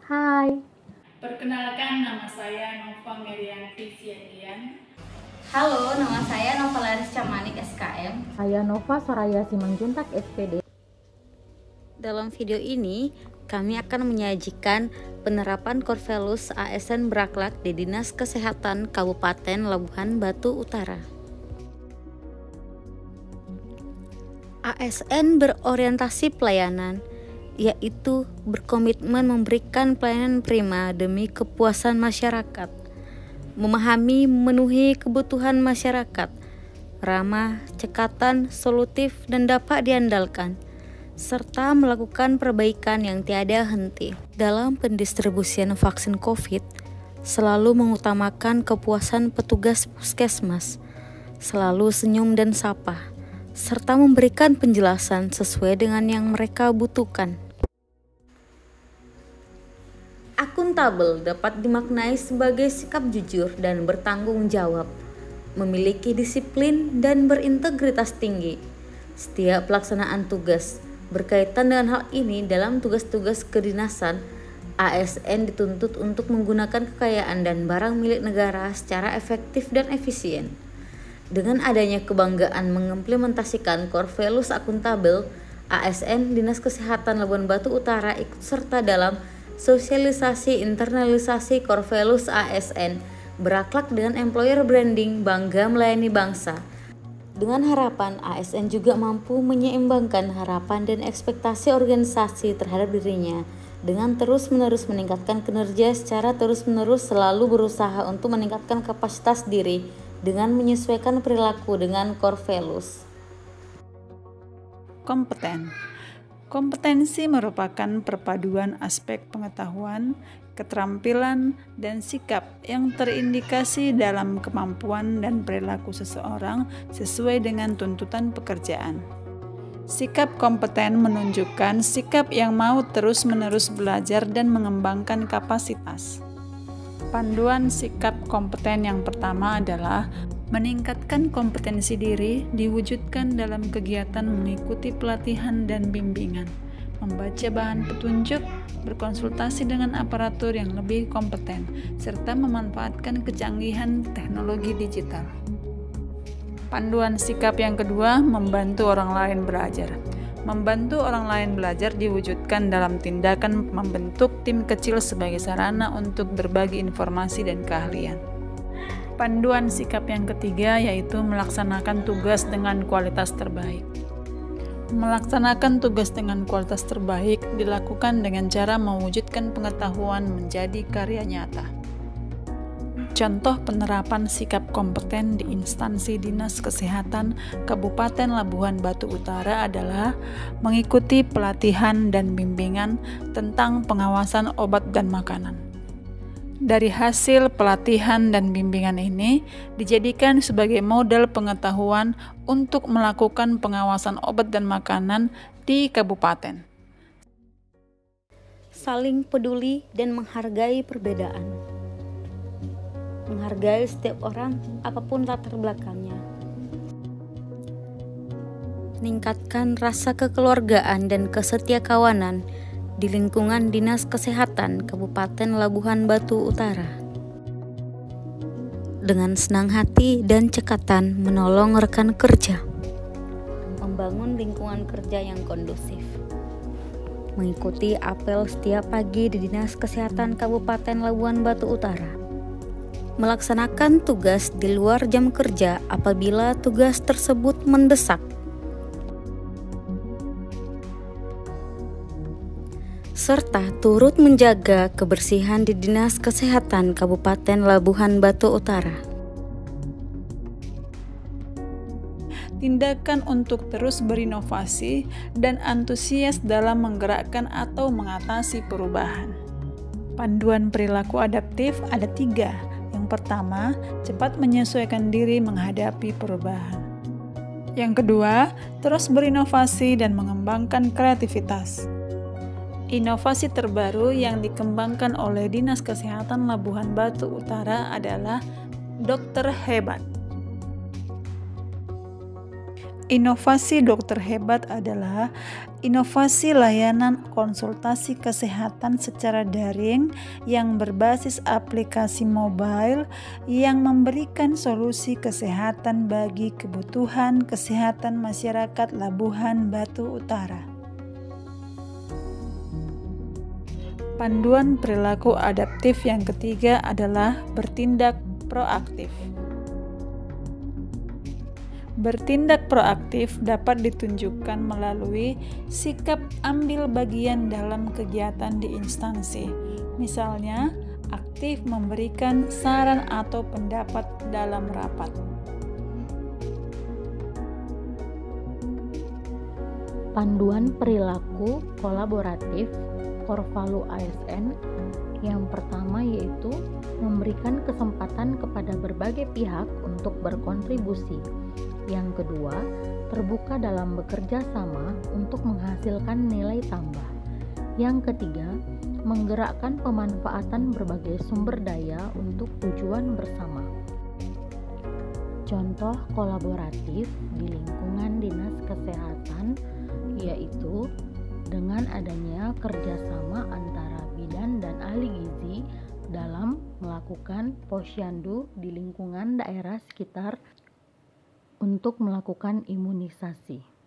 Hai. Perkenalkan, nama saya Nova Merianti Siagian. Halo, nama saya Nova Laris Camanik SKM. Saya Nova Soraya Simanjuntak SPD. Dalam video ini, kami akan menyajikan penerapan Corvelus ASN Beraklak di Dinas Kesehatan Kabupaten Labuhan Batu Utara. ASN berorientasi pelayanan, yaitu berkomitmen memberikan pelayanan prima demi kepuasan masyarakat, memahami memenuhi kebutuhan masyarakat, ramah, cekatan, solutif, dan dapat diandalkan, serta melakukan perbaikan yang tiada henti. Dalam pendistribusian vaksin COVID, selalu mengutamakan kepuasan petugas puskesmas, selalu senyum dan sapa, serta memberikan penjelasan sesuai dengan yang mereka butuhkan. Akuntabel dapat dimaknai sebagai sikap jujur dan bertanggung jawab, memiliki disiplin dan berintegritas tinggi. Setiap pelaksanaan tugas berkaitan dengan hal ini dalam tugas-tugas kedinasan, ASN dituntut untuk menggunakan kekayaan dan barang milik negara secara efektif dan efisien. Dengan adanya kebanggaan mengimplementasikan Corvelus akuntabel, ASN Dinas Kesehatan Labuhan Batu Utara ikut serta dalam sosialisasi internalisasi Corvelus ASN Beraklak dengan employer branding bangga melayani bangsa. Dengan harapan ASN juga mampu menyeimbangkan harapan dan ekspektasi organisasi terhadap dirinya dengan terus-menerus meningkatkan kinerja secara terus-menerus, selalu berusaha untuk meningkatkan kapasitas diri dengan menyesuaikan perilaku dengan Corvelus. Kompetensi merupakan perpaduan aspek pengetahuan, keterampilan, dan sikap yang terindikasi dalam kemampuan dan perilaku seseorang sesuai dengan tuntutan pekerjaan. Sikap kompeten menunjukkan sikap yang mau terus-menerus belajar dan mengembangkan kapasitas. Panduan sikap kompeten yang pertama adalah meningkatkan kompetensi diri diwujudkan dalam kegiatan mengikuti pelatihan dan bimbingan, membaca bahan petunjuk, berkonsultasi dengan aparatur yang lebih kompeten, serta memanfaatkan kecanggihan teknologi digital. Panduan sikap yang kedua, membantu orang lain belajar. Membantu orang lain belajar diwujudkan dalam tindakan membentuk tim kecil sebagai sarana untuk berbagi informasi dan keahlian. Panduan sikap yang ketiga yaitu melaksanakan tugas dengan kualitas terbaik. Melaksanakan tugas dengan kualitas terbaik dilakukan dengan cara mewujudkan pengetahuan menjadi karya nyata. Contoh penerapan sikap kompeten di instansi Dinas Kesehatan Kabupaten Labuhan Batu Utara adalah mengikuti pelatihan dan bimbingan tentang pengawasan obat dan makanan. Dari hasil pelatihan dan bimbingan ini dijadikan sebagai model pengetahuan untuk melakukan pengawasan obat dan makanan di kabupaten. Saling peduli dan menghargai perbedaan. Menghargai setiap orang apapun latar belakangnya. Meningkatkan rasa kekeluargaan dan kesetiakawanan di lingkungan Dinas Kesehatan Kabupaten Labuhan Batu Utara. Dengan senang hati dan cekatan menolong rekan kerja. Membangun lingkungan kerja yang kondusif. Mengikuti apel setiap pagi di Dinas Kesehatan Kabupaten Labuhan Batu Utara. Melaksanakan tugas di luar jam kerja apabila tugas tersebut mendesak. Serta turut menjaga kebersihan di Dinas Kesehatan Kabupaten Labuhan Batu Utara. Tindakan untuk terus berinovasi dan antusias dalam menggerakkan atau mengatasi perubahan. Panduan perilaku adaptif ada 3. Yang pertama, cepat menyesuaikan diri menghadapi perubahan. Yang kedua, terus berinovasi dan mengembangkan kreativitas. Inovasi terbaru yang dikembangkan oleh Dinas Kesehatan Labuhan Batu Utara adalah Dokter Hebat. Inovasi dokter hebat adalah inovasi layanan konsultasi kesehatan secara daring yang berbasis aplikasi mobile yang memberikan solusi kesehatan bagi kebutuhan kesehatan masyarakat Labuhan Batu Utara. Panduan perilaku adaptif yang ketiga adalah bertindak proaktif. Bertindak proaktif dapat ditunjukkan melalui sikap ambil bagian dalam kegiatan di instansi, misalnya aktif memberikan saran atau pendapat dalam rapat. Panduan perilaku kolaboratif Korvalu ASN yang pertama yaitu memberikan kesempatan kepada berbagai pihak untuk berkontribusi. Yang kedua, terbuka dalam bekerja sama untuk menghasilkan nilai tambah. Yang ketiga, menggerakkan pemanfaatan berbagai sumber daya untuk tujuan bersama. Contoh kolaboratif di lingkungan dinas kesehatan yaitu dengan adanya kerjasama antara bidan dan ahli gizi dalam melakukan posyandu di lingkungan daerah sekitar untuk melakukan imunisasi.